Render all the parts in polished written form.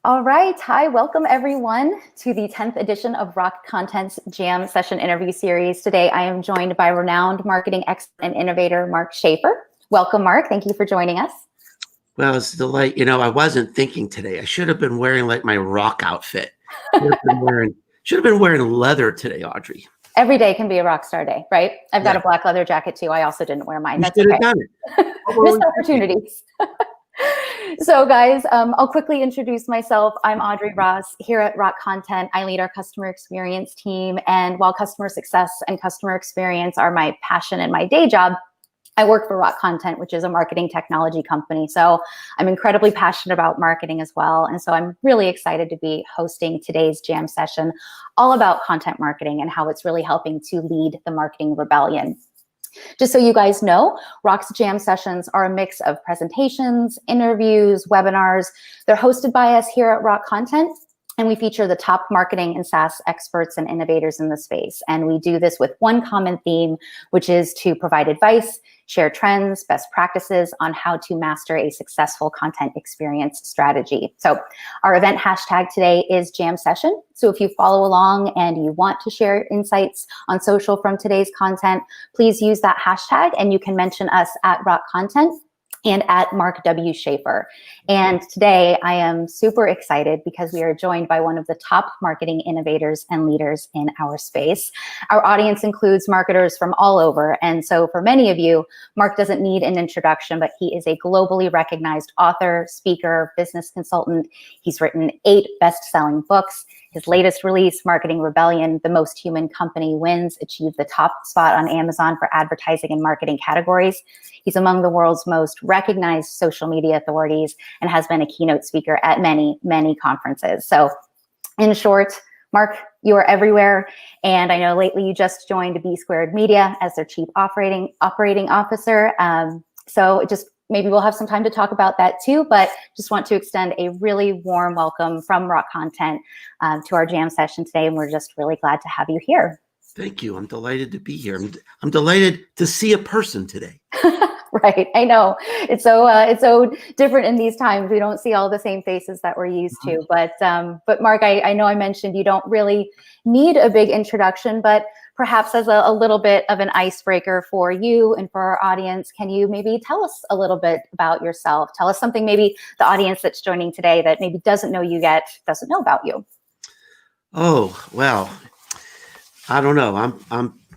All right. Hi, welcome everyone to the 10th edition of Rock Content's Jam Session Interview Series. Today, I am joined by renowned marketing expert and innovator, Mark Schaefer. Welcome, Mark. Thank you for joining us. Well, it's a delight. I wasn't thinking today. I should have been wearing like my rock outfit. Should have been wearing leather today, Audrey. Every day can be a rock star day, right? I've got a black leather jacket too. I also didn't wear mine. You should have done it. Missed opportunities. So guys, I'll quickly introduce myself. I'm Audrey Ross here at Rock Content. I lead our customer experience team. And while customer success and customer experience are my passion and my day job, I work for Rock Content, which is a marketing technology company. So I'm incredibly passionate about marketing as well. And so I'm really excited to be hosting today's jam session all about content marketing and how it's really helping to lead the marketing rebellion. Just so you guys know, Rock's Jam Sessions are a mix of presentations, interviews, webinars. They're hosted by us here at Rock Content, and we feature the top marketing and SaaS experts and innovators in the space. And we do this with one common theme, which is to provide advice, share trends, best practices on how to master a successful content experience strategy. So our event hashtag today is Jam Session. So if you follow along and you want to share insights on social from today's content, please use that hashtag and you can mention us at Rock Content and at Mark W. Schaefer. And today I am super excited because we are joined by one of the top marketing innovators and leaders in our space. Our audience includes marketers from all over. And so for many of you, Mark doesn't need an introduction, but he is a globally recognized author, speaker, business consultant. He's written 8 best-selling books. His latest release, Marketing Rebellion, The Most Human Company Wins, achieved the top spot on Amazon for advertising and marketing categories. He's among the world's most recognized social media authorities and has been a keynote speaker at many, many conferences. So in short, Mark, you are everywhere. And I know lately you just joined B Squared Media as their chief operating officer. So just maybe we'll have some time to talk about that too, but just want to extend a really warm welcome from Rock Content to our jam session today. And we're just really glad to have you here. Thank you. I'm delighted to be here. I'm delighted to see a person today. Right. I know it's so different in these times. We don't see all the same faces that we're used to. But Mark, I know I mentioned you don't really need a big introduction, but perhaps as a little bit of an icebreaker for you and for our audience, can you maybe tell us a little bit about yourself? Tell us something maybe the audience that's joining today that maybe doesn't know you yet, doesn't know about you. Oh, well, I don't know.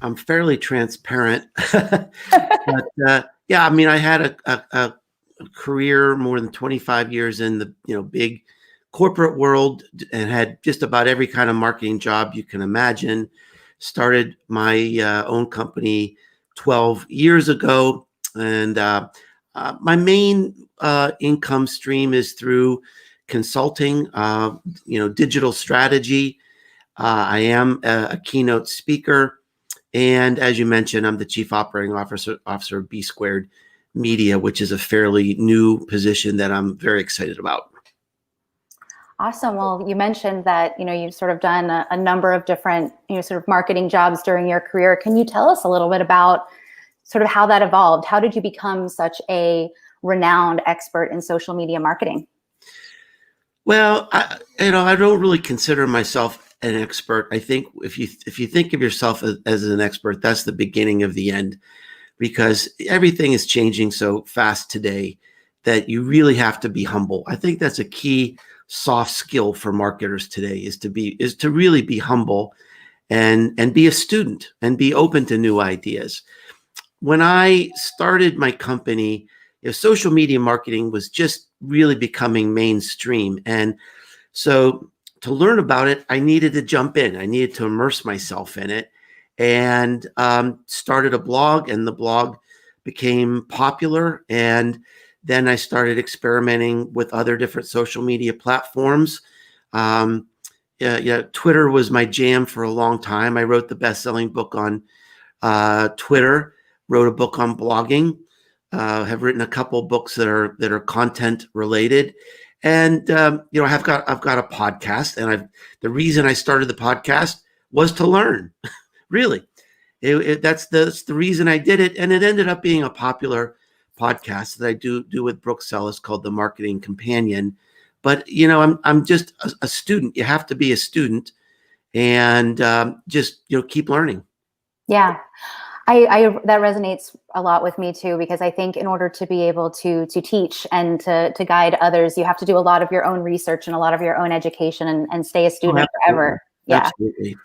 I'm fairly transparent. But yeah, I mean, I had a career more than 25 years in the big corporate world and had just about every kind of marketing job you can imagine. Started my own company 12 years ago, and my main income stream is through consulting, digital strategy. I am a keynote speaker. And as you mentioned, I'm the chief operating officer of B Squared Media, which is a fairly new position that I'm very excited about. Awesome. Well, you mentioned that, you've sort of done a number of different, sort of marketing jobs during your career. Can you tell us a little bit about sort of how that evolved? How did you become such a renowned expert in social media marketing? Well, I don't really consider myself an expert. I think if you think of yourself as an expert, that's the beginning of the end, because everything is changing so fast today that you really have to be humble. I think that's a key soft skill for marketers today is to really be humble and be a student and be open to new ideas. When I started my company, social media marketing was just really becoming mainstream. And so to learn about it, I needed to jump in. I needed to immerse myself in it, and started a blog, and the blog became popular. And then I started experimenting with other different social media platforms. Twitter was my jam for a long time. I wrote the best-selling book on Twitter, wrote a book on blogging, have written a couple books that are content related. And I've got a podcast, and the reason I started the podcast was to learn. Really, that's the reason I did it, and it ended up being a popular podcast that I do with Brooke Sellis called The Marketing Companion, But I'm just a student. You have to be a student, and just keep learning. Yeah. I that resonates a lot with me too, because I think in order to be able to teach and to guide others, you have to do a lot of your own research and a lot of your own education and stay a student forever. Yeah. Absolutely.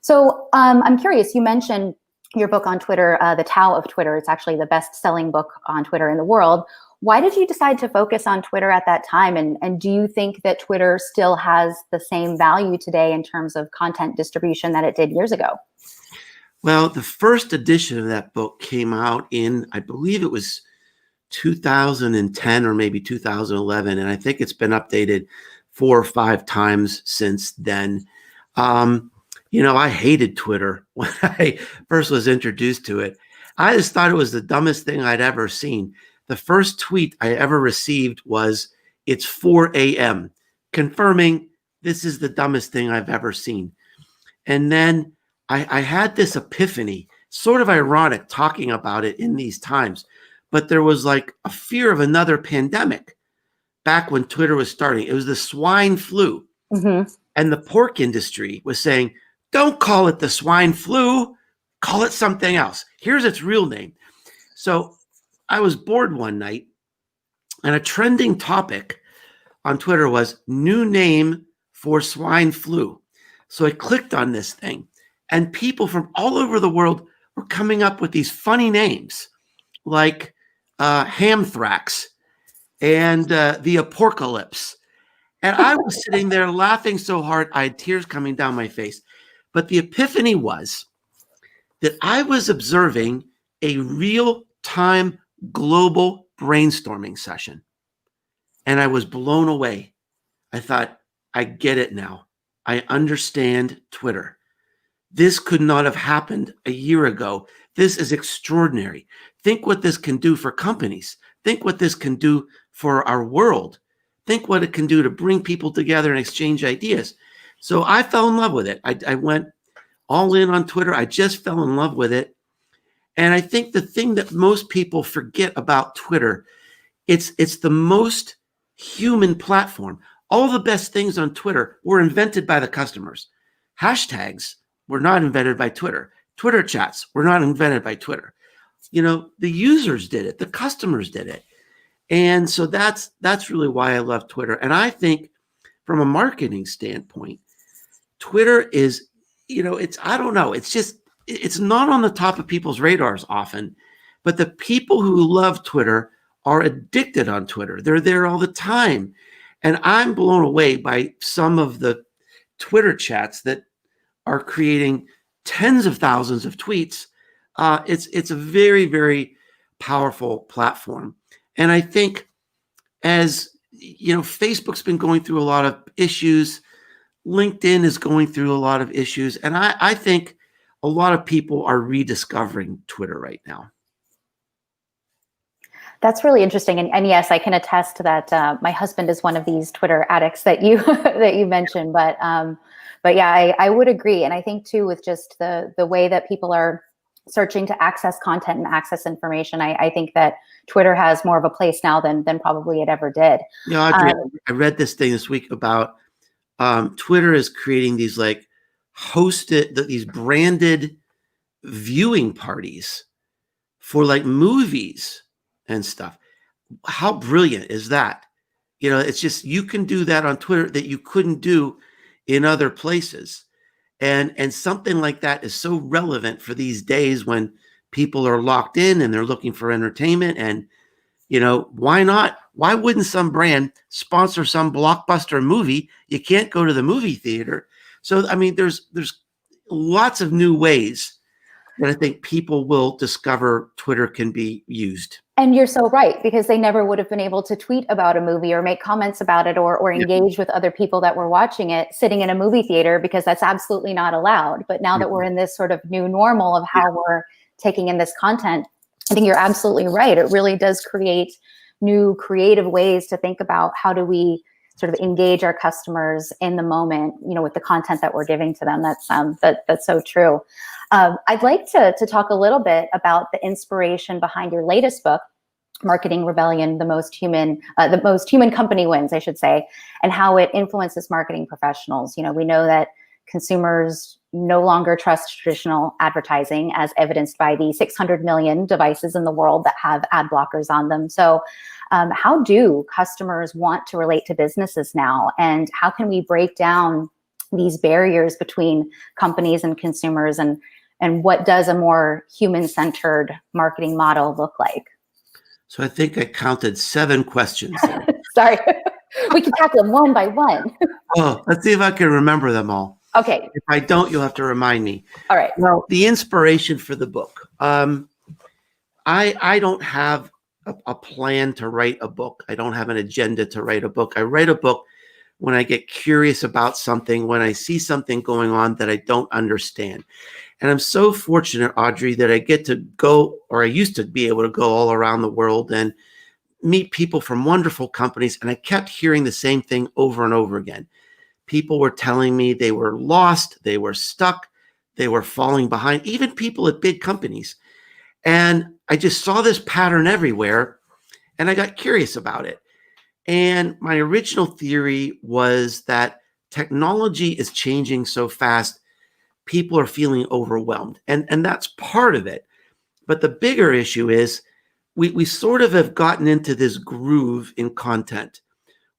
So I'm curious, you mentioned your book on Twitter, The Tao of Twitter. It's actually the best-selling book on Twitter in the world. Why did you decide to focus on Twitter at that time? And do you think that Twitter still has the same value today in terms of content distribution that it did years ago? Well, the first edition of that book came out in, I believe it was 2010 or maybe 2011. And I think it's been updated 4 or 5 times since then. I hated Twitter when I first was introduced to it. I just thought it was the dumbest thing I'd ever seen. The first tweet I ever received was, "It's 4 a.m." confirming this is the dumbest thing I've ever seen. And then I had this epiphany, sort of ironic talking about it in these times, but there was like a fear of another pandemic back when Twitter was starting. It was the swine flu. Mm-hmm. And the pork industry was saying, don't call it the swine flu, call it something else. Here's its real name. So I was bored one night, and a trending topic on Twitter was new name for swine flu. So I clicked on this thing, and people from all over the world were coming up with these funny names like Hamthrax and the Apocalypse. And I was sitting there laughing so hard, I had tears coming down my face. But the epiphany was that I was observing a real-time global brainstorming session. And I was blown away. I thought, I get it now. I understand Twitter. This could not have happened a year ago. This is extraordinary. Think what this can do for companies. Think what this can do for our world. Think what it can do to bring people together and exchange ideas. So I fell in love with it. I went all in on Twitter. I just fell in love with it. And I think the thing that most people forget about Twitter, it's the most human platform. All the best things on Twitter were invented by the customers. Hashtags were not invented by Twitter. Twitter chats were not invented by Twitter. The users did it. The customers did it. And so that's really why I love Twitter. And I think from a marketing standpoint, Twitter is, I don't know, it's not on the top of people's radars often, but the people who love Twitter are addicted on Twitter. They're there all the time. And I'm blown away by some of the Twitter chats that are creating tens of thousands of tweets. It's a very, very powerful platform. And I think as, Facebook's been going through a lot of issues, LinkedIn is going through a lot of issues. And I think a lot of people are rediscovering Twitter right now. That's really interesting. And yes, I can attest that my husband is one of these Twitter addicts that you that you mentioned. But yeah, I would agree. And I think too, with just the way that people are searching to access content and access information, I think that Twitter has more of a place now than probably it ever did. Audrey, I read this thing this week about Twitter is creating these these branded viewing parties for movies and stuff. How brilliant is that? It's just, you can do that on Twitter that you couldn't do in other places. And something like that is so relevant for these days when people are locked in and they're looking for entertainment. And, why not? Why wouldn't some brand sponsor some blockbuster movie? You can't go to the movie theater. So, I mean, there's lots of new ways that I think people will discover Twitter can be used. And you're so right, because they never would have been able to tweet about a movie or make comments about it or engage with other people that were watching it sitting in a movie theater, because that's absolutely not allowed. But now that we're in this sort of new normal of how we're taking in this content, I think you're absolutely right. It really does create new creative ways to think about how do we sort of engage our customers in the moment, with the content that we're giving to them. That's so true. I'd like to talk a little bit about the inspiration behind your latest book, marketing rebellion, the most human company wins, I should say, and how it influences marketing professionals. We know that consumers no longer trust traditional advertising, as evidenced by the 600 million devices in the world that have ad blockers on them. So how do customers want to relate to businesses now? And how can we break down these barriers between companies and consumers? And what does a more human-centered marketing model look like? So I think I counted 7 questions. Sorry, we can tackle them one by one. Oh, let's see if I can remember them all. Okay. If I don't, you'll have to remind me. All right. Well, the inspiration for the book. I don't have a plan to write a book. I don't have an agenda to write a book. I write a book when I get curious about something, when I see something going on that I don't understand. And I'm so fortunate, Audrey, that I get to go, or I used to be able to go all around the world and meet people from wonderful companies. And I kept hearing the same thing over and over again. People were telling me they were lost, they were stuck, they were falling behind, even people at big companies. And I just saw this pattern everywhere, and I got curious about it. And my original theory was that technology is changing so fast, people are feeling overwhelmed. And that's part of it. But the bigger issue is we sort of have gotten into this groove in content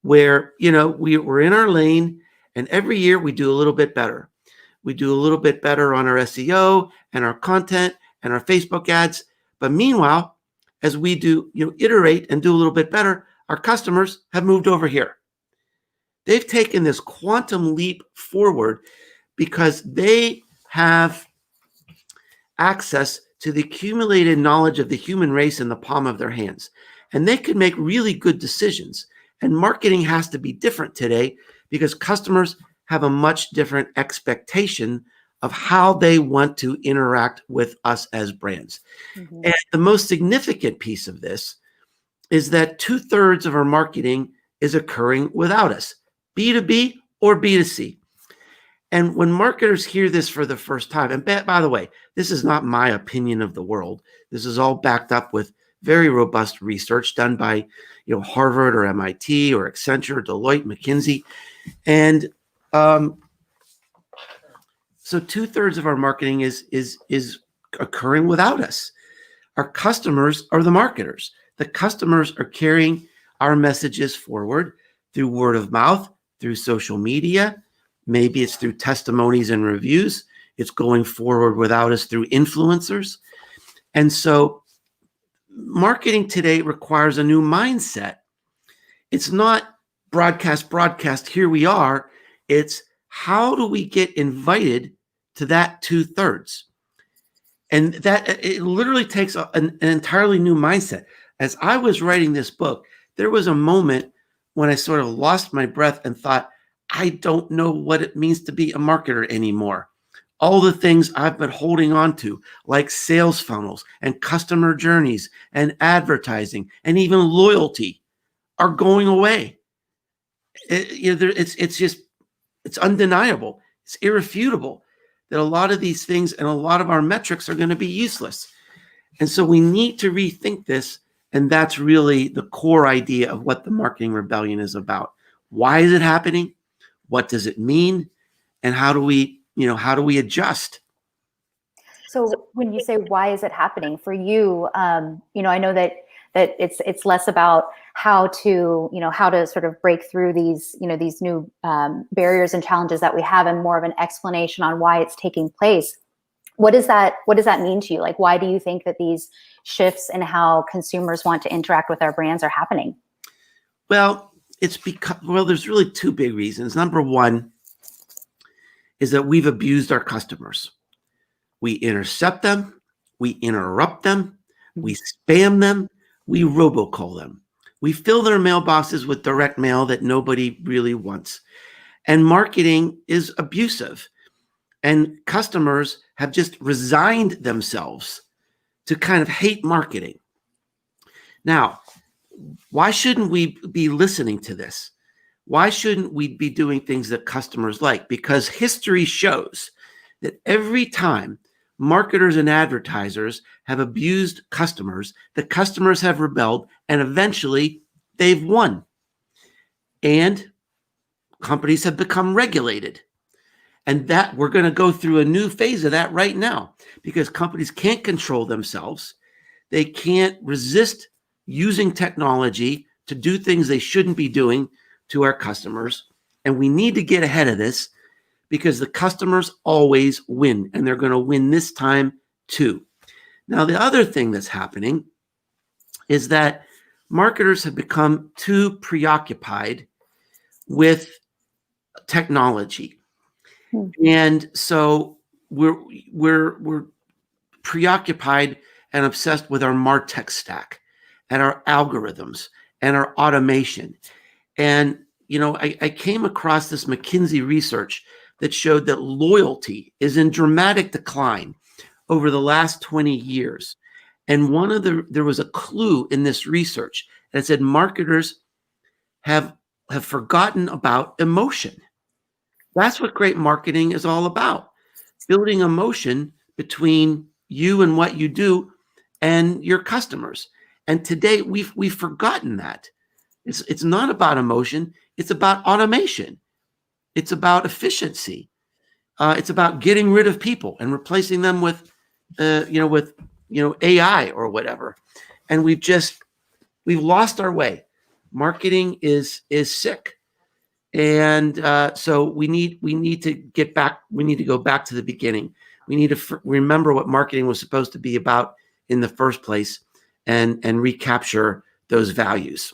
where, we're in our lane, and every year we do a little bit better. We do a little bit better on our SEO and our content and our Facebook ads. But meanwhile, as we do, iterate and do a little bit better, our customers have moved over here. They've taken this quantum leap forward because they have access to the accumulated knowledge of the human race in the palm of their hands. And they can make really good decisions. And marketing has to be different today because customers have a much different expectation of how they want to interact with us as brands. Mm-hmm. And the most significant piece of this is that 2/3 of our marketing is occurring without us, B2B or B2C. And when marketers hear this for the first time, and by the way, this is not my opinion of the world. This is all backed up with very robust research done by, Harvard or MIT or Accenture, Deloitte, McKinsey. And so 2/3 of our marketing is occurring without us. Our customers are the marketers. The customers are carrying our messages forward through word of mouth, through social media. Maybe it's through testimonies and reviews. It's going forward without us through influencers. And so marketing today requires a new mindset. It's not broadcast, here we are. It's how do we get invited to that 2/3? And that it literally takes an entirely new mindset. As I was writing this book, there was a moment when I sort of lost my breath and thought, I don't know what it means to be a marketer anymore. All the things I've been holding on to, like sales funnels and customer journeys and advertising and even loyalty, are going away. It's undeniable. It's irrefutable that a lot of these things and a lot of our metrics are going to be useless. And so we need to rethink this. And that's really the core idea of what the marketing rebellion is about. Why is it happening? What does it mean? And how do we adjust? So when you say, why is it happening for you? I know that it's less about how to sort of break through these new barriers and challenges that we have, and more of an explanation on why it's taking place. What does that mean to you? Like, why do you think that these shifts in how consumers want to interact with our brands are happening? Well, there's really 2 big reasons. Number one is that we've abused our customers. We intercept them, we interrupt them, we spam them, we robocall them. We fill their mailboxes with direct mail that nobody really wants. And marketing is abusive. And customers have just resigned themselves to kind of hate marketing. Now, why shouldn't we be listening to this? Why shouldn't we be doing things that customers like? Because history shows that every time marketers and advertisers have abused customers. The customers have rebelled, and eventually they've won. And companies have become regulated. And that we're going to go through a new phase of that right now, because companies can't control themselves. They can't resist using technology to do things they shouldn't be doing to our customers. And we need to get ahead of this, because the customers always win, and they're going to win this time too. Now, the other thing that's happening is that marketers have become too preoccupied with technology. And so we're preoccupied and obsessed with our MarTech stack and our algorithms and our automation. And, I came across this McKinsey research that showed that loyalty is in dramatic decline over the last 20 years. And there was a clue in this research that said marketers have forgotten about emotion. That's what great marketing is all about. Building emotion between you and what you do and your customers. And today we've forgotten that. It's not about emotion. It's about automation. It's about efficiency. It's about getting rid of people and replacing them with AI or whatever. And we've lost our way. Marketing is sick. And so we need to get back. We need to go back to the beginning. We need to remember what marketing was supposed to be about in the first place, and recapture those values.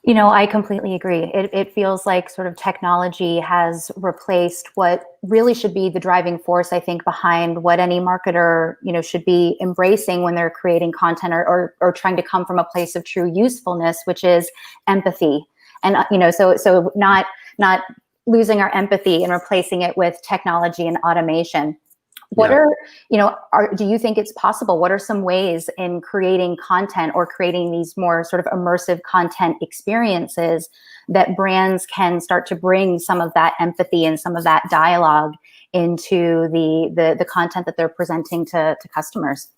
I completely agree. It feels like sort of technology has replaced what really should be the driving force, I think, behind what any marketer, should be embracing when they're creating content or trying to come from a place of true usefulness, which is empathy. And, so not losing our empathy and replacing it with technology and automation. What do you think it's possible? What are some ways in creating content or creating these more sort of immersive content experiences that brands can start to bring some of that empathy and some of that dialogue into the content that they're presenting to customers?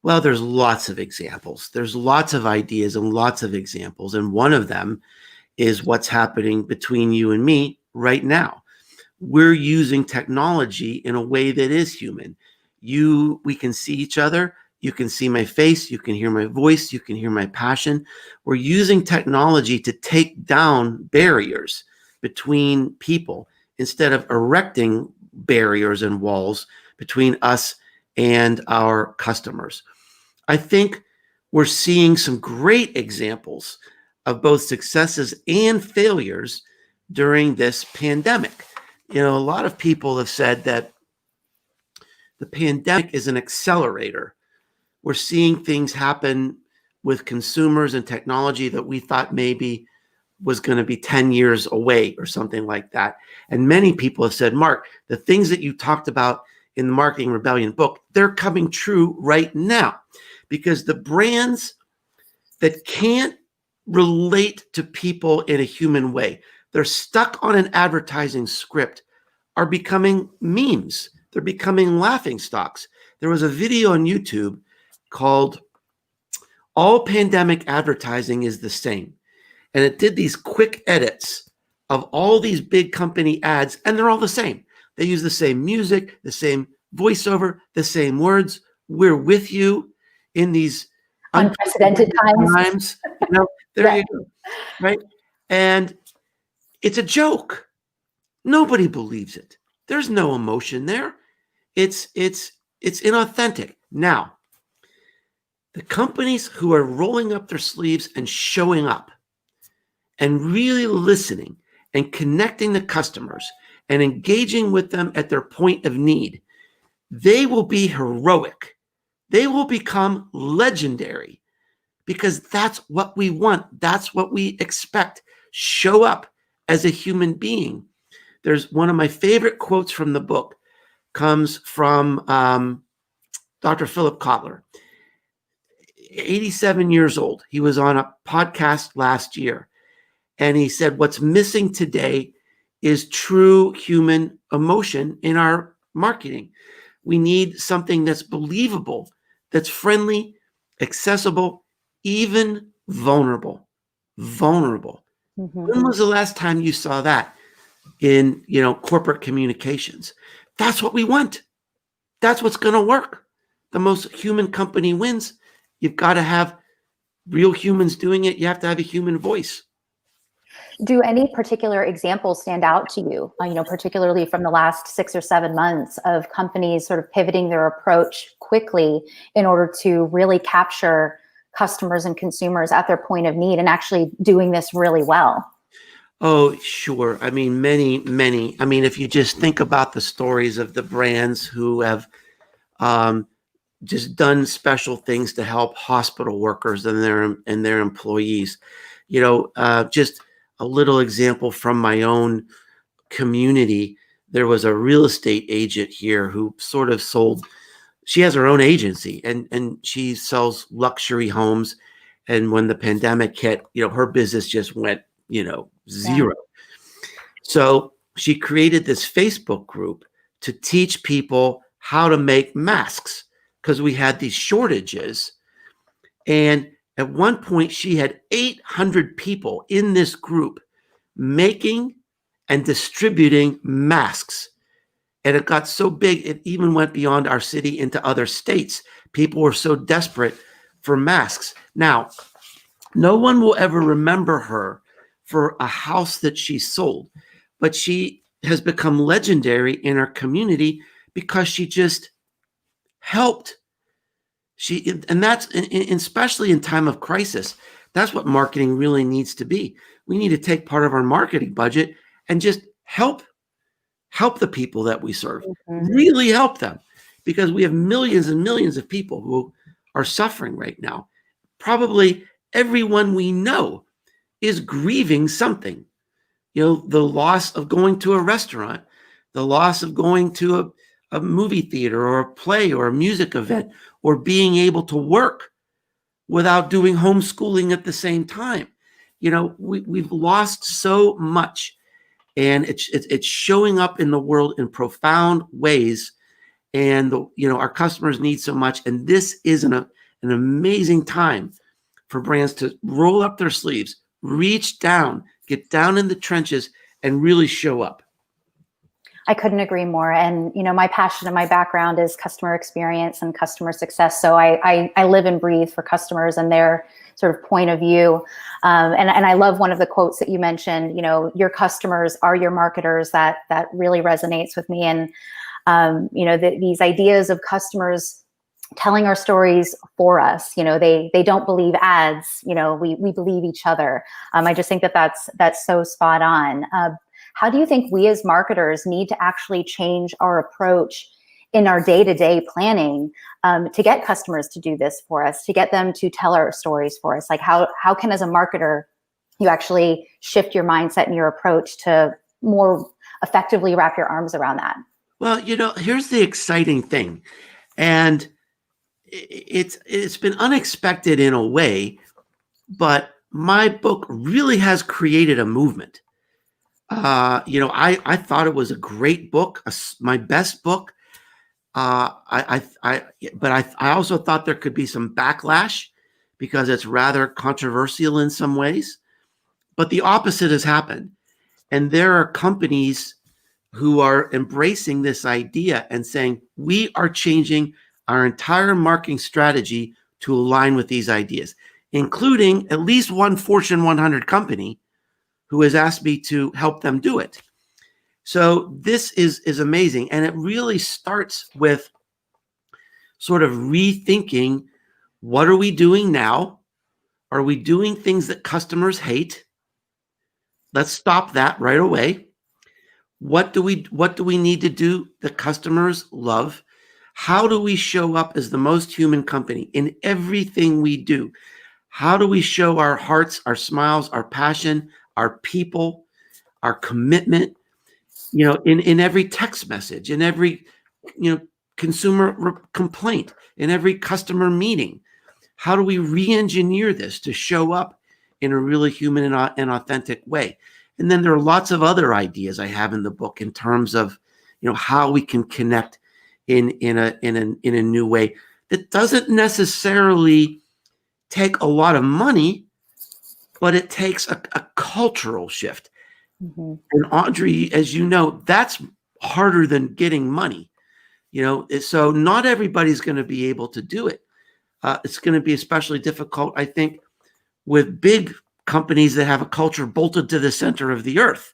Well, there's lots of examples. There's lots of ideas and lots of examples. And one of them is what's happening between you and me right now. We're using technology in a way that is human. We can see each other. You can see my face. You can hear my voice. You can hear my passion. We're using technology to take down barriers between people instead of erecting barriers and walls between us and our customers. I think we're seeing some great examples of both successes and failures during this pandemic. A lot of people have said that the pandemic is an accelerator. We're seeing things happen with consumers and technology that we thought maybe was going to be 10 years away or something like that. And many people have said, Mark, the things that you talked about in the Marketing Rebellion book, they're coming true right now, because the brands that can't relate to people in a human way, they're stuck on an advertising script, are becoming memes. They're becoming laughing stocks. There was a video on YouTube called All Pandemic Advertising is the Same. And it did these quick edits of all these big company ads, and they're all the same. They use the same music, the same voiceover, the same words. We're with you in these unprecedented times. There you go. Right? And it's a joke. Nobody believes it. There's no emotion there. It's inauthentic. Now, the companies who are rolling up their sleeves and showing up and really listening and connecting the customers and engaging with them at their point of need, they will be heroic. They will become legendary, because that's what we want. That's what we expect. Show up as a human being. There's one of my favorite quotes from the book comes from Dr. Philip Kotler, 87 years old. He was on a podcast last year, and he said, what's missing today is true human emotion in our marketing. We need something that's believable, that's friendly, accessible, even vulnerable. Vulnerable. Mhm. When was the last time you saw that in, corporate communications? That's what we want. That's what's going to work. The most human company wins. You've got to have real humans doing it. You have to have a human voice. Do any particular examples stand out to you, particularly from the last 6 or 7 months of companies sort of pivoting their approach quickly in order to really capture customers and consumers at their point of need and actually doing this really well? Oh, sure. I mean, many. I mean, if you just think about the stories of the brands who have um, just done special things to help hospital workers and their employees, just a little example from my own community. There was a real estate agent here who sort of sold. She has her own agency and she sells luxury homes. And when the pandemic hit, her business just went, zero. So she created this Facebook group to teach people how to make masks because we had these shortages. And at one point, she had 800 people in this group making and distributing masks. And it got so big, it even went beyond our city into other states. People were so desperate for masks. Now, no one will ever remember her for a house that she sold, but she has become legendary in our community because she just helped. And that's especially in time of crisis. That's what marketing really needs to be. We need to take part of our marketing budget and just help the people that we serve, really help them, because we have millions and millions of people who are suffering right now. Probably everyone we know is grieving something. The loss of going to a restaurant, the loss of going to a movie theater or a play or a music event, or being able to work without doing homeschooling at the same time. We've lost so much, and it's showing up in the world in profound ways. And our customers need so much, and this is an amazing time for brands to roll up their sleeves, reach down, get down in the trenches, and really show up. I couldn't agree more. And, my passion and my background is customer experience and customer success. So I live and breathe for customers and their sort of point of view. And I love one of the quotes that you mentioned, your customers are your marketers. That really resonates with me. And, these ideas of customers telling our stories for us, they don't believe ads, we believe each other. I just think that's so spot on. How do you think we as marketers need to actually change our approach in our day-to-day planning to get customers to do this for us, to get them to tell our stories for us? Like how can, as a marketer, you actually shift your mindset and your approach to more effectively wrap your arms around that? Well, here's the exciting thing. And it's been unexpected in a way, but my book really has created a movement. I thought it was a great book, my best book. But I also thought there could be some backlash because it's rather controversial in some ways. But the opposite has happened, and there are companies who are embracing this idea and saying we are changing our entire marketing strategy to align with these ideas, including at least one Fortune 100 company who has asked me to help them do it. So this is amazing. And it really starts with sort of rethinking, what are we doing now? Are we doing things that customers hate? Let's stop that right away. What do we need to do that customers love? How do we show up as the most human company in everything we do? How do we show our hearts, our smiles, our passion, our people, our commitment, in every text message, in every, consumer complaint, in every customer meeting? How do we re-engineer this to show up in a really human and authentic way? And then there are lots of other ideas I have in the book in terms of, how we can connect in a new way that doesn't necessarily take a lot of money, but it takes a cultural shift. Mm-hmm. And Audrey, as you know, that's harder than getting money. So not everybody's going to be able to do it. It's going to be especially difficult, I think, with big companies that have a culture bolted to the center of the earth.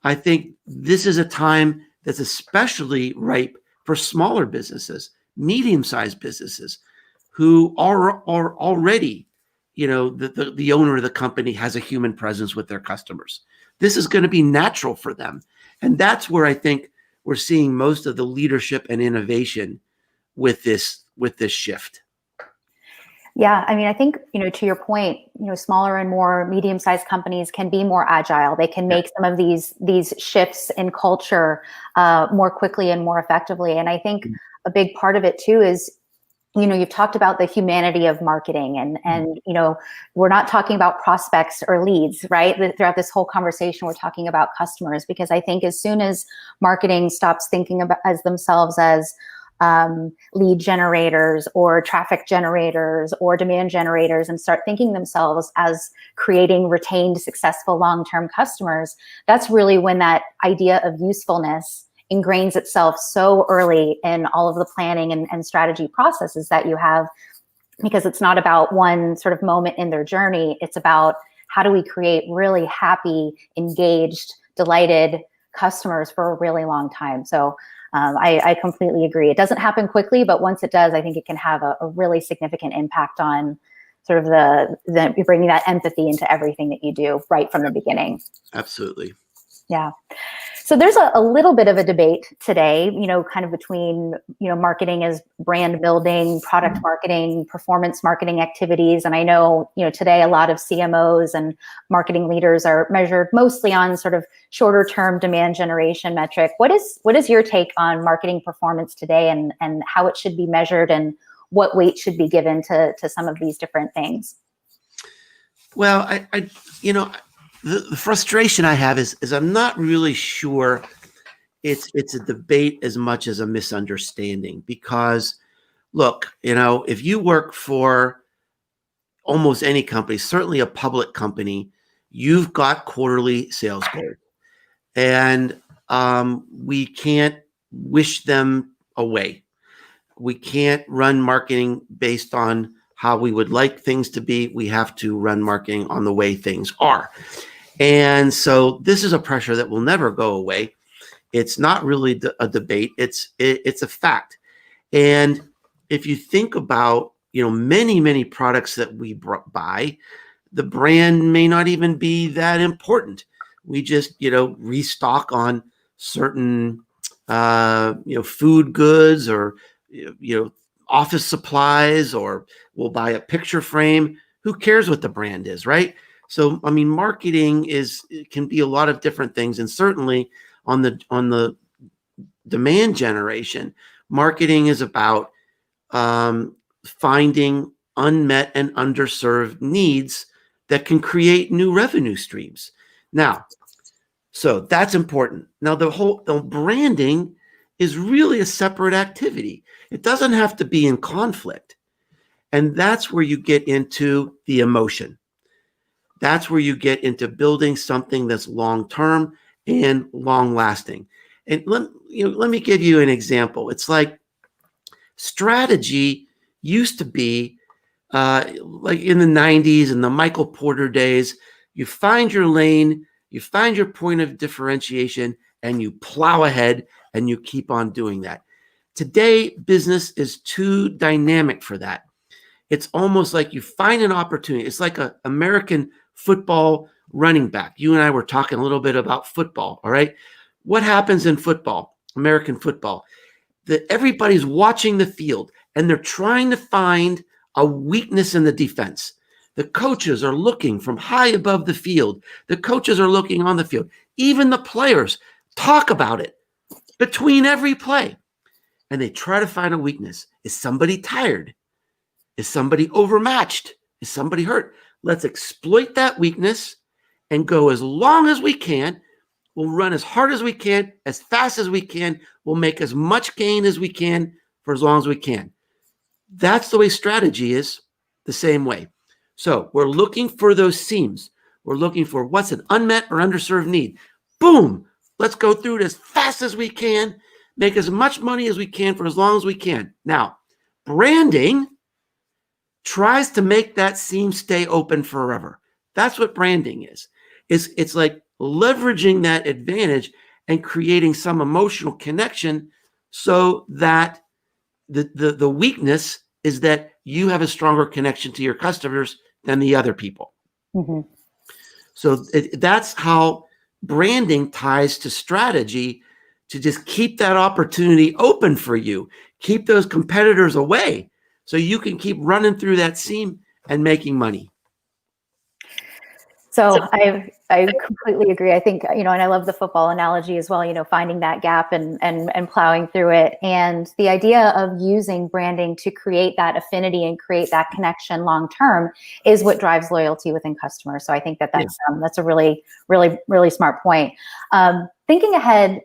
I think this is a time that's especially ripe for smaller businesses, medium-sized businesses, who are already, the owner of the company has a human presence with their customers. This is going to be natural for them. And that's where I think we're seeing most of the leadership and innovation with this shift. Yeah, I mean, I think, to your point, smaller and more medium-sized companies can be more agile. They can make some of these shifts in culture more quickly and more effectively. And I think a big part of it too is, you've talked about the humanity of marketing, and we're not talking about prospects or leads, right? Throughout this whole conversation, we're talking about customers, because I think as soon as marketing stops thinking about as themselves as lead generators or traffic generators or demand generators, and start thinking themselves as creating retained, successful, long-term customers, that's really when that idea of usefulness ingrains itself so early in all of the planning and strategy processes that you have, because it's not about one sort of moment in their journey. It's about, how do we create really happy, engaged, delighted customers for a really long time? So I completely agree. It doesn't happen quickly, but once it does, I think it can have a really significant impact on sort of the bringing that empathy into everything that you do right from the beginning. Absolutely. Yeah. So there's a little bit of a debate today, kind of between, marketing as brand building, product marketing, performance marketing activities. And I know, today a lot of CMOs and marketing leaders are measured mostly on sort of shorter term demand generation metric. What is your take on marketing performance today, and how it should be measured, and what weight should be given to some of these different things? Well, the frustration I have is I'm not really sure it's a debate as much as a misunderstanding, because look, if you work for almost any company, certainly a public company, you've got quarterly sales goals, and we can't wish them away. We can't run marketing based on how we would like things to be. We have to run marketing on the way things are. And so this is a pressure that will never go away. It's not really a debate. It's a fact. And if you think about, many products that we buy, the brand may not even be that important. We just, restock on certain, food goods, or, office supplies, or we'll buy a picture frame. Who cares what the brand is, right? So, I mean, marketing can be a lot of different things, and certainly on the demand generation, marketing is about finding unmet and underserved needs that can create new revenue streams. Now, so that's important. Now, the branding is really a separate activity. It doesn't have to be in conflict, and that's where you get into the emotion. That's where you get into building something that's long-term and long-lasting. And let me give you an example. It's like strategy used to be like in the 90s and the Michael Porter days. You find your lane, you find your point of differentiation, and you plow ahead, and you keep on doing that. Today, business is too dynamic for that. It's almost like you find an opportunity. It's like an American football running back. You and I were talking a little bit about football, all right? What happens in football, American football? That everybody's watching the field, and they're trying to find a weakness in the defense. The coaches are looking from high above the field. The coaches are looking on the field. Even the players talk about it between every play, and they try to find a weakness. Is somebody tired? Is somebody overmatched? Is somebody hurt? Let's exploit that weakness and go as long as we can We'll run as hard as we can, as fast as we can. We'll make as much gain as we can for as long as we can. That's the way strategy is, the same way. So we're looking for those seams. We're looking for what's an unmet or underserved need. Boom. Let's go through it as fast as we can, make as much money as we can for as long as we can. Now, branding tries to make that seam stay open forever. That's what branding is. It's like leveraging that advantage and creating some emotional connection so that the weakness is that you have a stronger connection to your customers than the other people. Mm-hmm. So that's how branding ties to strategy, to just keep that opportunity open for you, keep those competitors away so you can keep running through that seam and making money. So I completely agree. I think, and I love the football analogy as well, finding that gap and plowing through it. And the idea of using branding to create that affinity and create that connection long term is what drives loyalty within customers. So I think that's a really, really, really smart point. Thinking ahead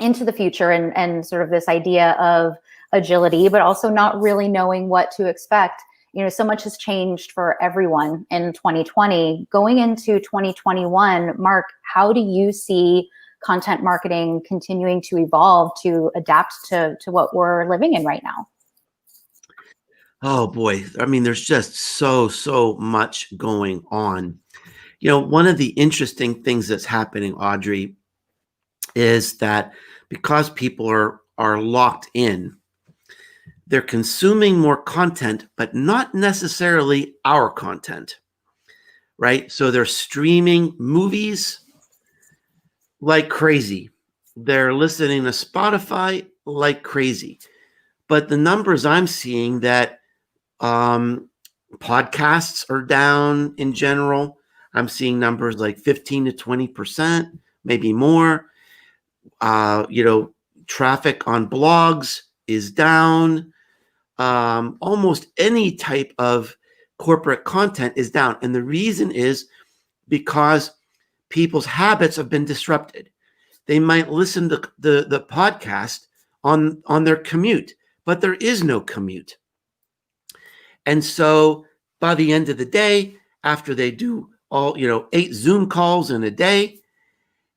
into the future and sort of this idea of agility, but also not really knowing what to expect. So much has changed for everyone in 2020. Going into 2021, Mark, how do you see content marketing continuing to evolve to adapt to what we're living in right now? Oh boy. I mean, there's just so much going on. One of the interesting things that's happening, Audrey, is that because people are locked in, they're consuming more content, but not necessarily our content, right? So they're streaming movies like crazy. They're listening to Spotify like crazy. But the numbers I'm seeing that podcasts are down in general. I'm seeing numbers like 15 to 20%, maybe more. Traffic on blogs is down. Almost any type of corporate content is down. And the reason is because people's habits have been disrupted. They might listen to the podcast on their commute, but there is no commute. And so by the end of the day, after they do all, 8 Zoom calls in a day,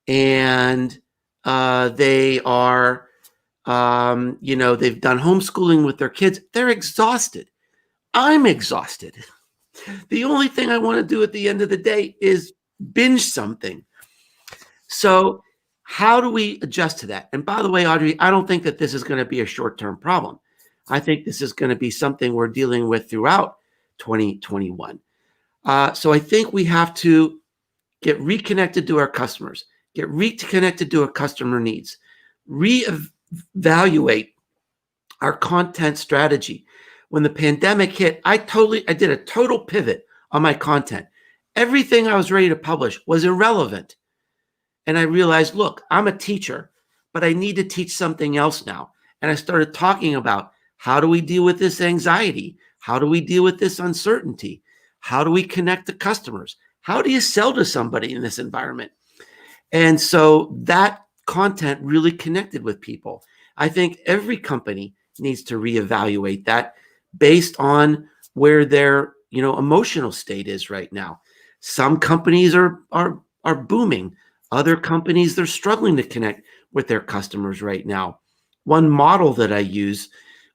and they are they've done homeschooling with their kids, they're exhausted. I'm exhausted. The only thing I want to do at the end of the day is binge something. So how do we adjust to that? And by the way, Audrey, I don't think that this is going to be a short-term problem. I think this is going to be something we're dealing with throughout 2021. So I think we have to get reconnected to our customers, get reconnected to our customer needs, reevaluate our content strategy. When the pandemic hit, I did a total pivot on my content. Everything I was ready to publish was irrelevant. And I realized, look, I'm a teacher, but I need to teach something else now. And I started talking about, how do we deal with this anxiety? How do we deal with this uncertainty? How do we connect to customers? How do you sell to somebody in this environment? And so that content really connected with people. I think every company needs to reevaluate that based on where their emotional state is right now. Some companies are booming. Other companies, they're struggling to connect with their customers right now. One model that I use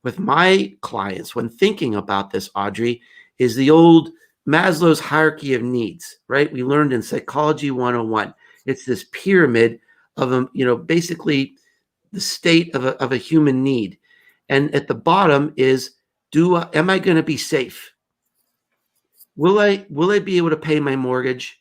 with my clients when thinking about this, Audrey, is the old Maslow's hierarchy of needs, right? We learned in Psychology 101. It's this pyramid of, basically the state of a human need. And at the bottom is, am I going to be safe? Will I be able to pay my mortgage?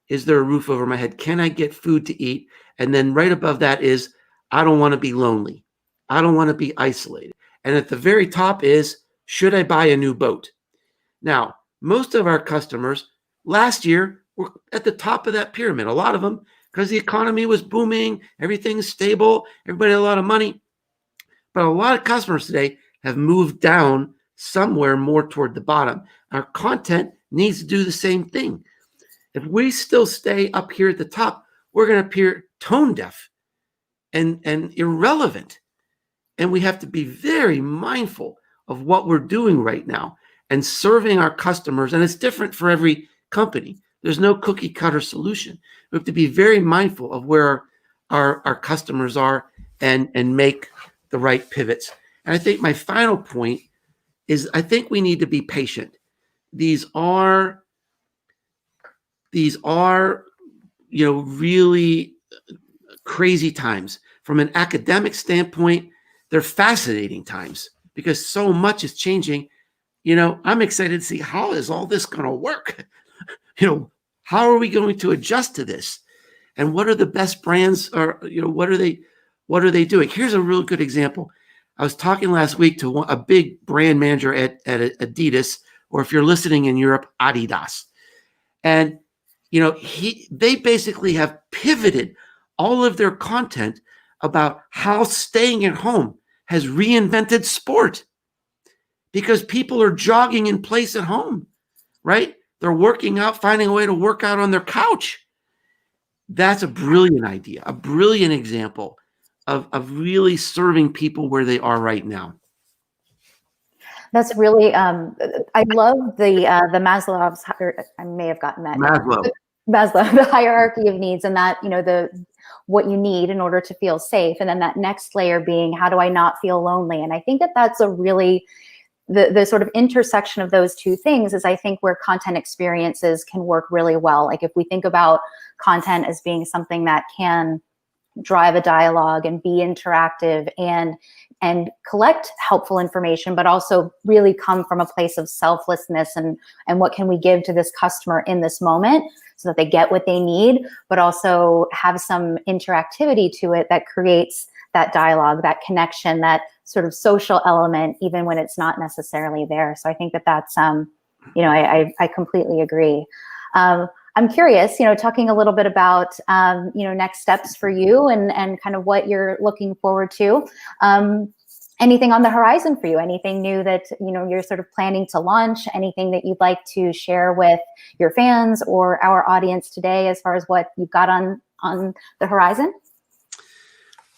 Is there a roof over my head? Can I get food to eat? And then right above that is, I don't want to be lonely. I don't want to be isolated. And at the very top is, should I buy a new boat? Now, most of our customers last year were at the top of that pyramid. A lot of them, because the economy was booming, everything's stable, everybody had a lot of money. But a lot of customers today have moved down somewhere more toward the bottom. Our content needs to do the same thing. If we still stay up here at the top, we're going to appear tone deaf and irrelevant. And we have to be very mindful of what we're doing right now and serving our customers. And it's different for every company. There's no cookie cutter solution. We have to be very mindful of where our customers are and make the right pivots. And I think my final point is I think we need to be patient. These are really crazy times. From an academic standpoint, they're fascinating times because so much is changing. I'm excited to see how is all this going to work. How are we going to adjust to this? And what are the best brands, or what are they doing? Here's a real good example. I was talking last week to a big brand manager at Adidas, or if you're listening in Europe, Adidas. And they basically have pivoted all of their content about how staying at home has reinvented sport, because people are jogging in place at home, right? They're working out, finding a way to work out on their couch. That's a brilliant idea, a brilliant example of really serving people where they are right now. That's really, I love the Maslow's, I may have gotten that. Maslow, the hierarchy of needs, and that, what you need in order to feel safe. And then that next layer being, how do I not feel lonely? And I think that that's a really, the sort of intersection of those two things is, I think, where content experiences can work really well. Like if we think about content as being something that can drive a dialogue and be interactive and collect helpful information, but also really come from a place of selflessness and what can we give to this customer in this moment so that they get what they need, but also have some interactivity to it that creates that dialogue, that connection, that sort of social element, even when it's not necessarily there. So I think that that's, I completely agree. I'm curious, talking a little bit about, next steps for you and kind of what you're looking forward to. Anything on the horizon for you? Anything new that, you're sort of planning to launch? Anything that you'd like to share with your fans or our audience today as far as what you've got on the horizon?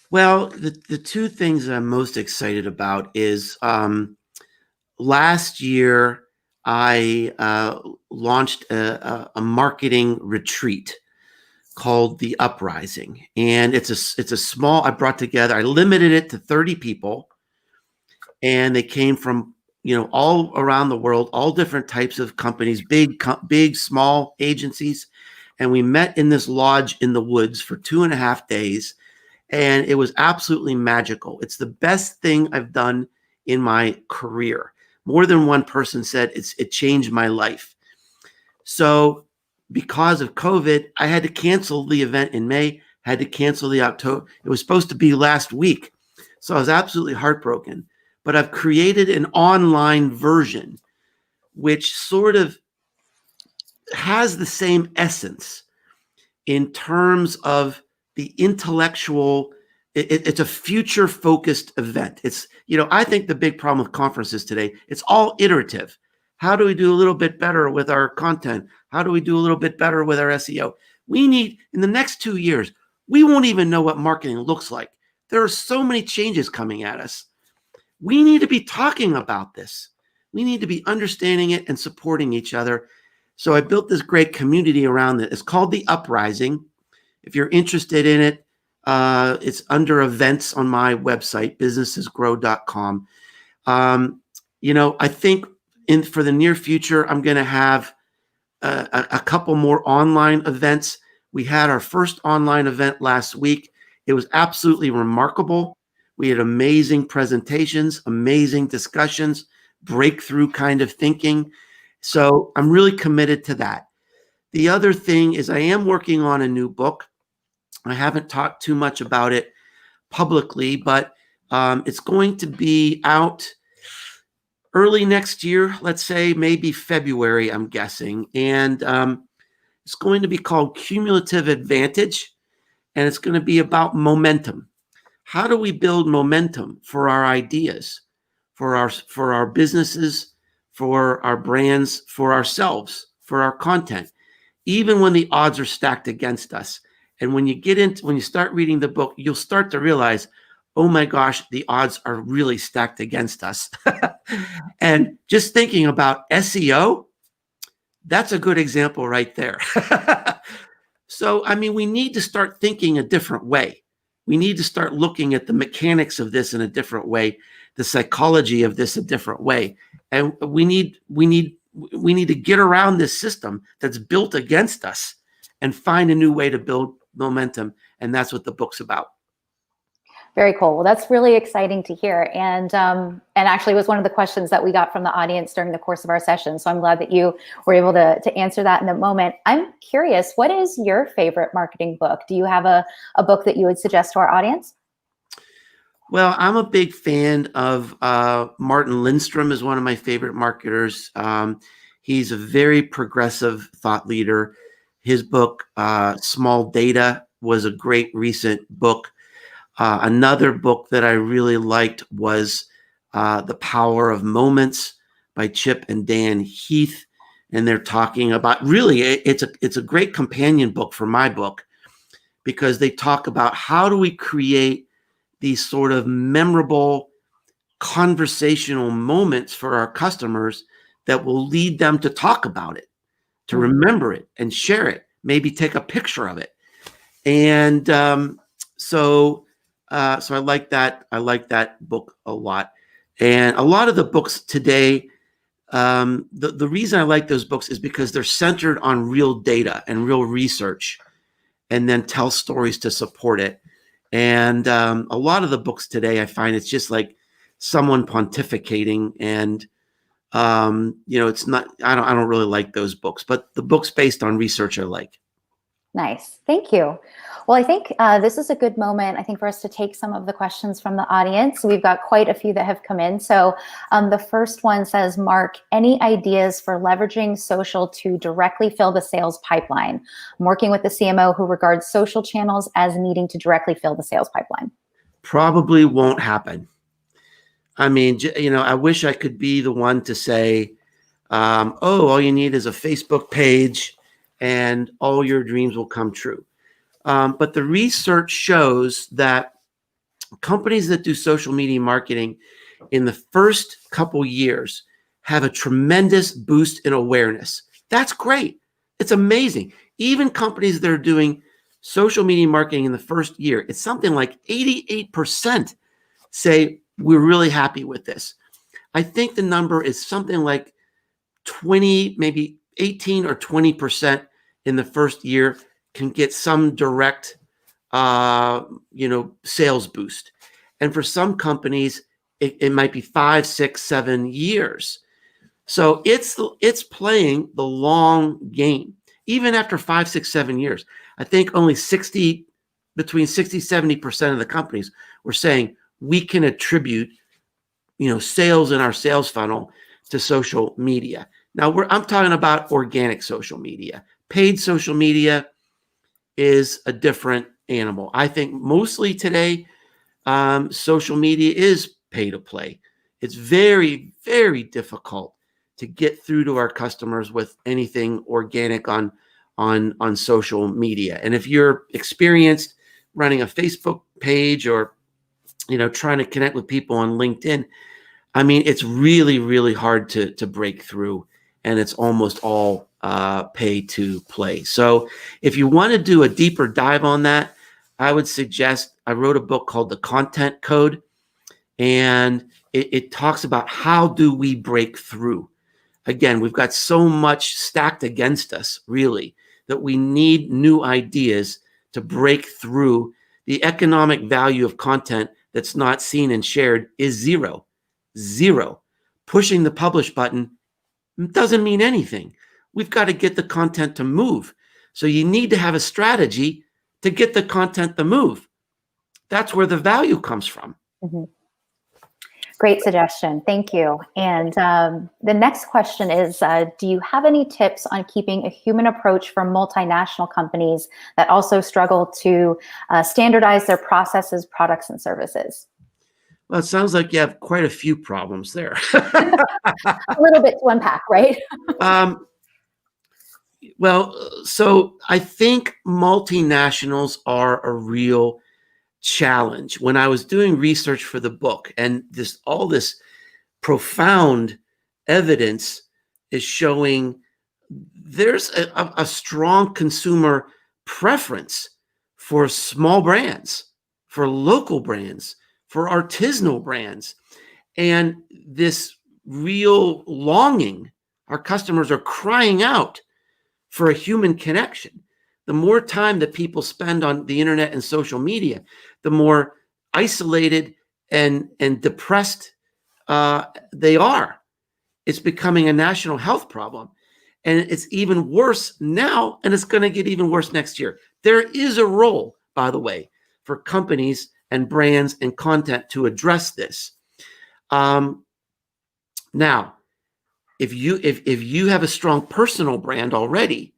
Well, the two things that I'm most excited about is last year I launched a marketing retreat called The Uprising, and it's a small. I limited it to 30 people, and they came from all around the world, all different types of companies, big, small agencies, and we met in this lodge in the woods for 2.5 days. And it was absolutely magical. It's the best thing I've done in my career. More than one person said it changed my life. So because of COVID, I had to cancel the event in May, had to cancel the October. It was supposed to be last week. So I was absolutely heartbroken. But I've created an online version, which sort of has the same essence in terms of the intellectual. It's a future focused event. It's, I think the big problem with conferences today, it's all iterative. How do we do a little bit better with our content? How do we do a little bit better with our SEO? We need, in the next 2 years, we won't even know what marketing looks like. There are so many changes coming at us. We need to be talking about this. We need to be understanding it and supporting each other. So I built this great community around it. It's called The Uprising. If you're interested in it, it's under events on my website, businessesgrow.com. I think for the near future, I'm going to have a couple more online events. We had our first online event last week. It was absolutely remarkable. We had amazing presentations, amazing discussions, breakthrough kind of thinking. So I'm really committed to that. The other thing is I am working on a new book. I haven't talked too much about it publicly, but it's going to be out early next year, let's say maybe February, I'm guessing. And it's going to be called Cumulative Advantage, and it's going to be about momentum. How do we build momentum for our ideas, for our businesses, for our brands, for ourselves, for our content, even when the odds are stacked against us? And when you start reading the book, you'll start to realize, oh my gosh, the odds are really stacked against us. And just thinking about SEO, that's a good example right there. So, I mean, we need to start thinking a different way. We need to start looking at the mechanics of this in a different way, the psychology of this a different way. And we need to get around this system that's built against us and find a new way to build momentum. And that's what the book's about. Very cool. Well, that's really exciting to hear. And actually was one of the questions that we got from the audience during the course of our session. So I'm glad that you were able to answer that in the moment. I'm curious, what is your favorite marketing book? Do you have a book that you would suggest to our audience? Well, I'm a big fan of Martin Lindstrom is one of my favorite marketers. He's a very progressive thought leader. His book, Small Data, was a great recent book. Another book that I really liked was The Power of Moments by Chip and Dan Heath. And they're talking about, really, it's a great companion book for my book, because they talk about how do we create these sort of memorable conversational moments for our customers that will lead them to talk about it, to remember it and share it, maybe take a picture of it. And so I like that. I like that book a lot. And a lot of the books today, the reason I like those books is because they're centered on real data and real research, and then tell stories to support it. And a lot of the books today, I find it's just like someone pontificating, and it's not. I don't really like those books, but the books based on research I like. Nice. Thank you. Well, I think this is a good moment, I think, for us to take some of the questions from the audience. We've got quite a few that have come in. So the first one says, Mark, any ideas for leveraging social to directly fill the sales pipeline? I'm working with the CMO who regards social channels as needing to directly fill the sales pipeline. Probably won't happen. I mean, I wish I could be the one to say, all you need is a Facebook page and all your dreams will come true. But the research shows that companies that do social media marketing in the first couple years have a tremendous boost in awareness. That's great. It's amazing. Even companies that are doing social media marketing in the first year, it's something like 88% say, we're really happy with this. I think the number is something like 20, maybe 18 or 20% in the first year can get some direct, sales boost. And for some companies, it might be 5, 6, 7 years. So it's playing the long game. Even after 5, 6, 7 years, I think only between 60, 70% of the companies were saying we can attribute, sales in our sales funnel to social media. Now I'm talking about organic social media. Paid social media is a different animal. I think mostly today, social media is pay to play. It's very, very difficult to get through to our customers with anything organic on social media. And if you're experienced running a Facebook page or, trying to connect with people on LinkedIn, I mean, it's really, really hard to break through, and it's almost all pay to play. So if you want to do a deeper dive on that, I would suggest, I wrote a book called The Content Code, and it talks about how do we break through. Again, we've got so much stacked against us, really, that we need new ideas to break through. The economic value of content that's not seen and shared is zero. Pushing the publish button doesn't mean anything. We've got to get the content to move. So you need to have a strategy to get the content to move. That's where the value comes from. Mm-hmm. Great suggestion. Thank you. And the next question is, do you have any tips on keeping a human approach for multinational companies that also struggle to standardize their processes, products, and services? Well, it sounds like you have quite a few problems there. A little bit to unpack, right? Well, so I think multinationals are a real challenge. When I was doing research for the book, and all this profound evidence is showing there's a strong consumer preference for small brands, for local brands, for artisanal brands, and this real longing. Our customers are crying out for a human connection. The more time that people spend on the internet and social media, the more isolated and depressed they are. It's becoming a national health problem. And it's even worse now, and it's going to get even worse next year. There is a role, by the way, for companies and brands and content to address this. Now, if you have a strong personal brand already,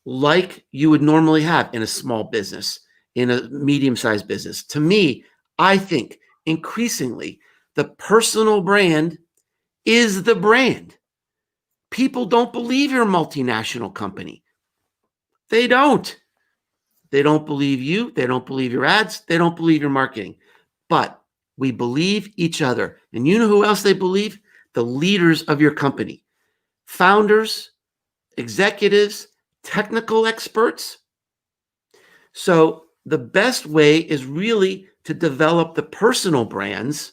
like you would normally have in a small business, in a medium-sized business, to me, I think increasingly the personal brand is the brand. People don't believe you're a multinational company. They don't. They don't believe you. They don't believe your ads. They don't believe your marketing. But we believe each other. And you know who else they believe? The leaders of your company. Founders, executives, technical experts. So the best way is really to develop the personal brands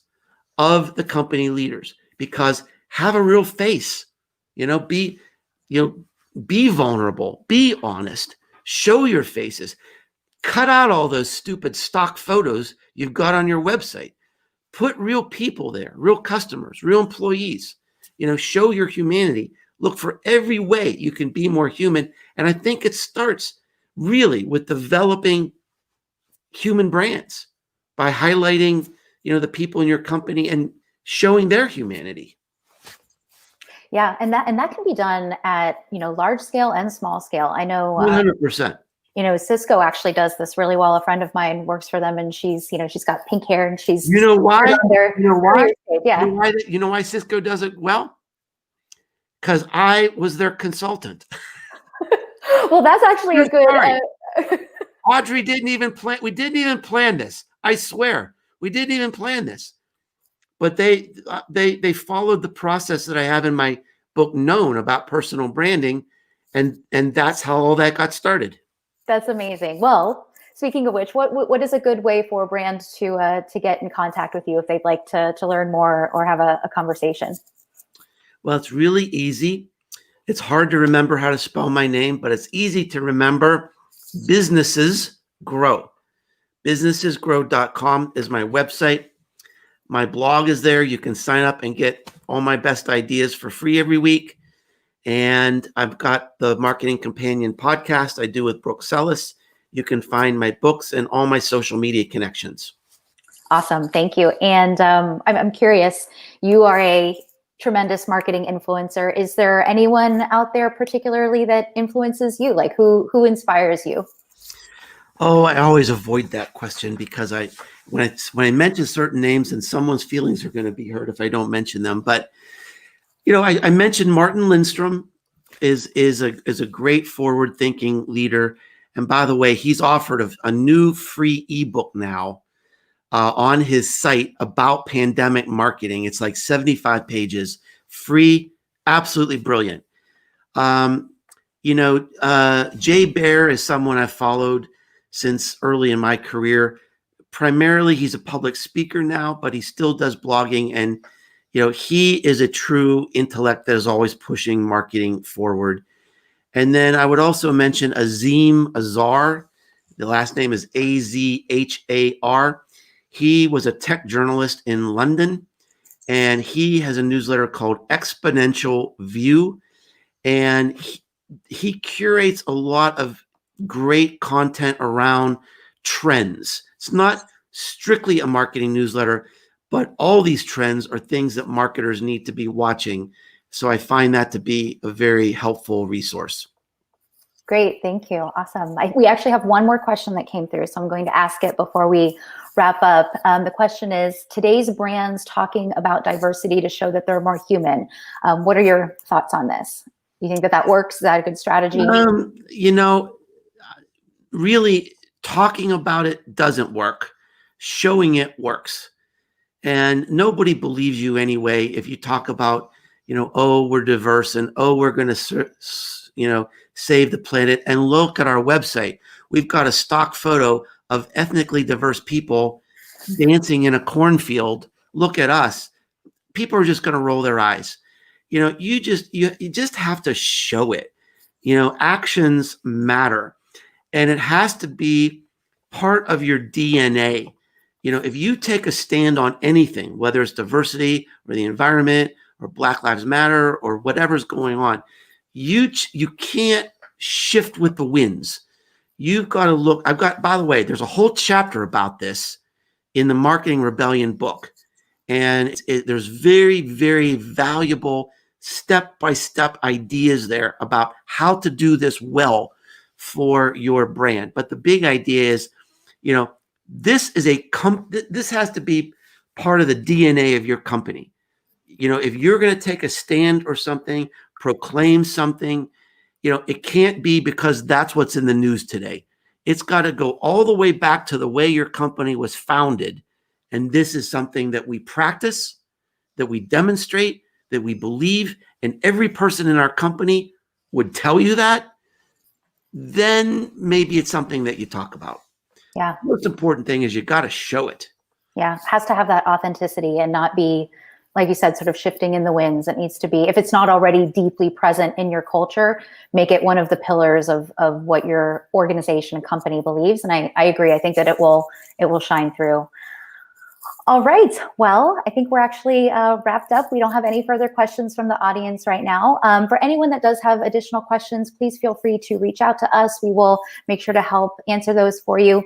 of the company leaders, because have a real face, be vulnerable, be honest, show your faces, cut out all those stupid stock photos you've got on your website, put real people there, real customers, real employees, show your humanity, look for every way you can be more human. And I think it starts really with developing human brands by highlighting the people in your company and showing their humanity. Yeah, and that can be done at large scale and small scale. I know 100%. Cisco actually does this really well. A friend of mine works for them, and she's got pink hair, and she's why? why? Yeah. You know why Cisco does it well? Because I was their consultant. Well, that's actually a good. Audrey didn't even plan. We didn't even plan this. I swear, we didn't even plan this. But they followed the process that I have in my book, Known, about personal branding, and that's how all that got started. That's amazing. Well, speaking of which, what is a good way for brands to get in contact with you if they'd like to learn more or have a conversation? Well, it's really easy. It's hard to remember how to spell my name, but it's easy to remember. Businesses Grow. Businessesgrow.com is my website. My blog is there. You can sign up and get all my best ideas for free every week. And I've got the Marketing Companion podcast I do with Brooke Sellis. You can find my books and all my social media connections. Awesome. Thank you. And I'm curious, you are a tremendous marketing influencer. Is there anyone out there particularly that influences you? Like who inspires you? Oh, I always avoid that question because when I mention certain names, and someone's feelings are going to be hurt if I don't mention them. But I mentioned Martin Lindstrom is a great forward-thinking leader. And by the way, he's offered a new free ebook now on his site about pandemic marketing. It's like 75 pages, free, absolutely brilliant. Jay Baer is someone I've followed since early in my career. Primarily, he's a public speaker now, but he still does blogging. And, he is a true intellect that is always pushing marketing forward. And then I would also mention Azim Azhar. The last name is Azhar. He was a tech journalist in London, and he has a newsletter called Exponential View. And he curates a lot of great content around trends. It's not strictly a marketing newsletter, but all these trends are things that marketers need to be watching. So I find that to be a very helpful resource. Great. Thank you. Awesome. We actually have one more question that came through, so I'm going to ask it before we wrap up. The question is, today's brands talking about diversity to show that they're more human. What are your thoughts on this? You think that that works? Is that a good strategy? You know, really talking about it doesn't work. Showing it works. And nobody believes you anyway if you talk about, you know, oh, we're diverse and oh, we're going to, you know, save the planet. And look at our website. We've got a stock photo of ethnically diverse people dancing in a cornfield. Look at us. People are just going to roll their eyes. You know, you just have to show it. You know, actions matter. And it has to be part of your DNA. You know, if you take a stand on anything, whether it's diversity or the environment or Black Lives Matter or whatever's going on, you can't shift with the winds. You've got to look. By the way, there's a whole chapter about this in the Marketing Rebellion book. And there's very, very valuable step-by-step ideas there about how to do this well for your brand. But the big idea is, you know, this has to be part of the DNA of your company. You know, if you're going to take a stand or something, proclaim something, you know, it can't be because that's what's in the news today. It's got to go all the way back to the way your company was founded. And this is something that we practice, that we demonstrate, that we believe, and every person in our company would tell you that, then maybe it's something that you talk about. Yeah. The most important thing is you got to show it. Yeah. It has to have that authenticity and not be, like you said, sort of shifting in the winds. It needs to be, if it's not already deeply present in your culture, make it one of the pillars of what your organization and company believes. And I agree. I think that it will shine through. All right. Well, I think we're actually wrapped up. We don't have any further questions from the audience right now. For anyone that does have additional questions, please feel free to reach out to us. We will make sure to help answer those for you.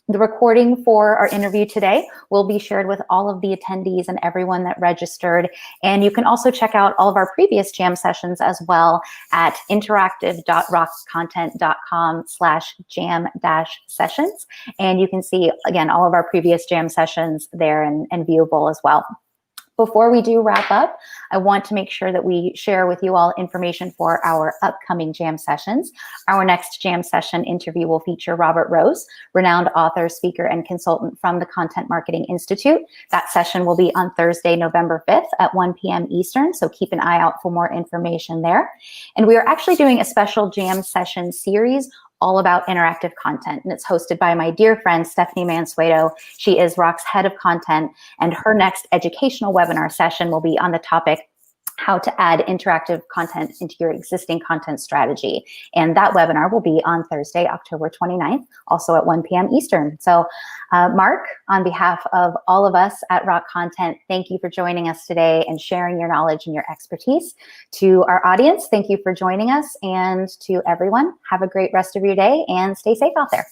The recording for our interview today will be shared with all of the attendees and everyone that registered. And you can also check out all of our previous jam sessions as well at interactive.rockcontent.com/jam-sessions. And you can see, again, all of our previous jam sessions there and viewable as well. Before we do wrap up, I want to make sure that we share with you all information for our upcoming jam sessions. Our next jam session interview will feature Robert Rose, renowned author, speaker, and consultant from the Content Marketing Institute. That session will be on Thursday, November 5th at 1 p.m. Eastern, so keep an eye out for more information there. And we are actually doing a special jam session series all about interactive content. And it's hosted by my dear friend, Stephanie Mansueto. She is Rock's head of content, and her next educational webinar session will be on the topic, how to add interactive content into your existing content strategy. And that webinar will be on Thursday, October 29th, also at 1 p.m. Eastern. So Mark, on behalf of all of us at Rock Content, thank you for joining us today and sharing your knowledge and your expertise. To our audience, thank you for joining us. And to everyone, have a great rest of your day and stay safe out there.